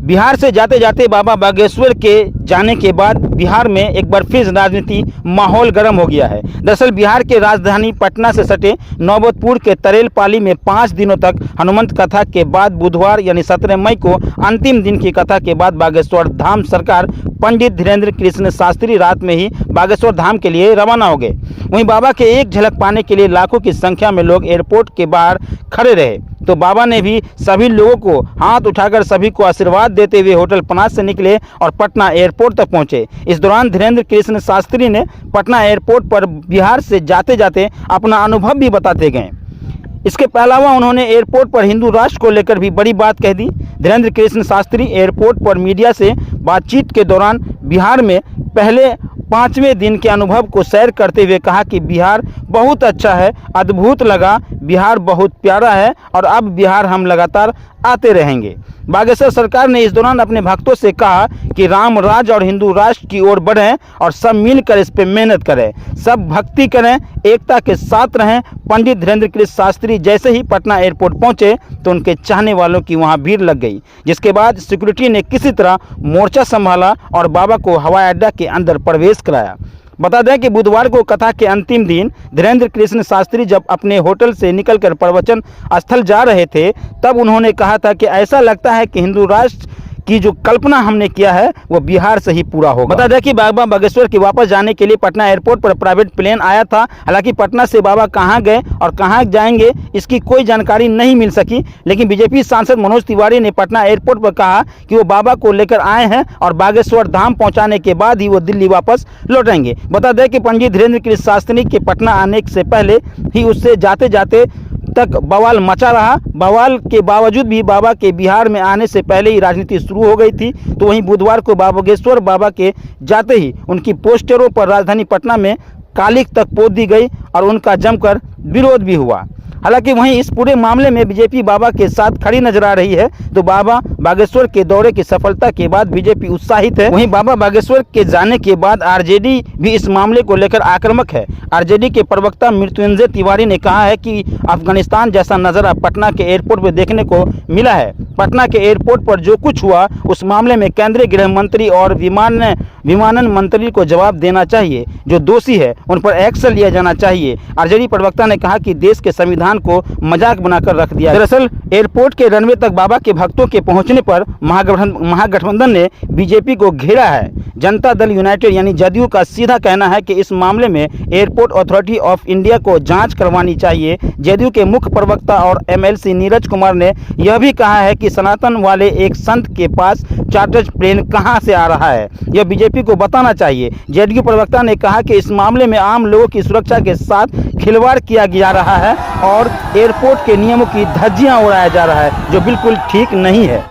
बिहार से जाते जाते बाबा बागेश्वर के जाने के बाद बिहार में एक बार फिर राजनीति माहौल गर्म हो गया है। दरअसल बिहार के राजधानी पटना से सटे नौबतपुर के तरेलपाली में 5 दिनों तक हनुमंत कथा के बाद बुधवार यानी 17 मई को अंतिम दिन की कथा के बाद बागेश्वर धाम सरकार पंडित धीरेन्द्र कृष्ण शास्त्री रात में ही बागेश्वर धाम के लिए रवाना हो गए। वहीं बाबा के एक झलक पाने के लिए लाखों की संख्या में लोग एयरपोर्ट के बाहर खड़े रहे, तो बाबा ने भी सभी लोगों को हाथ उठाकर सभी को आशीर्वाद देते हुए होटल पनास से निकले और पटना एयरपोर्ट तक पहुंचे। इस दौरान धीरेन्द्र कृष्ण शास्त्री ने पटना एयरपोर्ट पर बिहार से जाते जाते अपना अनुभव भी बताते गए। इसके अलावा उन्होंने एयरपोर्ट पर हिंदू राष्ट्र को लेकर भी बड़ी बात कह दी। धीरेन्द्र कृष्ण शास्त्री एयरपोर्ट पर मीडिया से बातचीत के दौरान बिहार में पहले 5वें दिन के अनुभव को शेयर करते हुए कहा कि बिहार बहुत अच्छा है, अद्भुत लगा, बिहार बहुत प्यारा है और अब बिहार हम लगातार आते रहेंगे। बागेश्वर सरकार ने इस दौरान अपने भक्तों से कहा कि राम राज और हिंदू राष्ट्र की ओर बढ़ें और सब मिलकर इस पे मेहनत करें, सब भक्ति करें, एकता के साथ रहें। पंडित धीरेन्द्र कृष्ण शास्त्री जैसे ही पटना एयरपोर्ट पहुंचे तो उनके चाहने वालों की वहां भीड़ लग गई, जिसके बाद सिक्योरिटी ने किसी तरह मोर्चा संभाला और बाबा को हवाई अड्डा के अंदर प्रवेश कराया। बता दें कि बुधवार को कथा के अंतिम दिन धीरेन्द्र कृष्ण शास्त्री जब अपने होटल से निकलकर प्रवचन स्थल जा रहे थे तब उन्होंने कहा था कि ऐसा लगता है कि हिंदू राष्ट्र की जो कल्पना हमने किया है वो बिहार से ही पूरा होगा। बता दें कि बाबा बागेश्वर के वापस जाने के लिए पटना एयरपोर्ट पर प्राइवेट प्लेन आया था। हालांकि पटना से बाबा कहां गए और कहां जाएंगे इसकी कोई जानकारी नहीं मिल सकी, लेकिन बीजेपी सांसद मनोज तिवारी ने पटना एयरपोर्ट पर कहा कि वो बाबा को लेकर आए हैं और बागेश्वर धाम पहुंचाने के बाद ही वो दिल्ली वापस लौटेंगे। बता दें कि पंडित धीरेन्द्र कृष्ण शास्त्री के पटना आने से पहले ही उससे जाते जाते तक बवाल मचा रहा। बवाल के बावजूद भी बाबा के बिहार में आने से पहले ही राजनीति शुरू हो गई थी। तो वहीं बुधवार को बागेश्वर बाबा के जाते ही उनकी पोस्टरों पर राजधानी पटना में कालिख तक पोत दी गई और उनका जमकर विरोध भी हुआ। हालांकि वहीं इस पूरे मामले में बीजेपी बाबा के साथ खड़ी नजर आ रही है। तो बाबा बागेश्वर के दौरे की सफलता के बाद बीजेपी उत्साहित है। वहीं बाबा बागेश्वर के जाने के बाद आरजेडी भी इस मामले को लेकर आक्रामक है। आरजेडी के प्रवक्ता मृत्युंजय तिवारी ने कहा है कि अफगानिस्तान जैसा नजारा पटना के एयरपोर्ट पर देखने को मिला है। पटना के एयरपोर्ट पर जो कुछ हुआ उस मामले में केंद्रीय गृह मंत्री और विमानन मंत्री को जवाब देना चाहिए। जो दोषी है उन पर एक्शन लिया जाना चाहिए। आरजेडी प्रवक्ता ने कहा कि देश के संविधान को मजाक बनाकर रख दिया। दरअसल एयरपोर्ट के रनवे तक बाबा के भक्तों के पहुंचने पर महागठबंधन ने बीजेपी को घेरा है। जनता दल यूनाइटेड यानी जदयू का सीधा कहना है कि इस मामले में एयरपोर्ट अथॉरिटी ऑफ इंडिया को जांच करवानी चाहिए। जदयू के मुख्य प्रवक्ता और एमएलसी नीरज कुमार ने यह भी कहा है कि सनातन वाले एक संत के पास चार्टर्ड प्लेन कहां से आ रहा है, यह बीजेपी को बताना चाहिए। जदयू प्रवक्ता ने कहा कि इस मामले में आम लोगों की सुरक्षा के साथ खिलवाड़ किया जा रहा है और एयरपोर्ट के नियमों की धज्जियां उड़ाया जा रहा है, जो बिल्कुल ठीक नहीं है।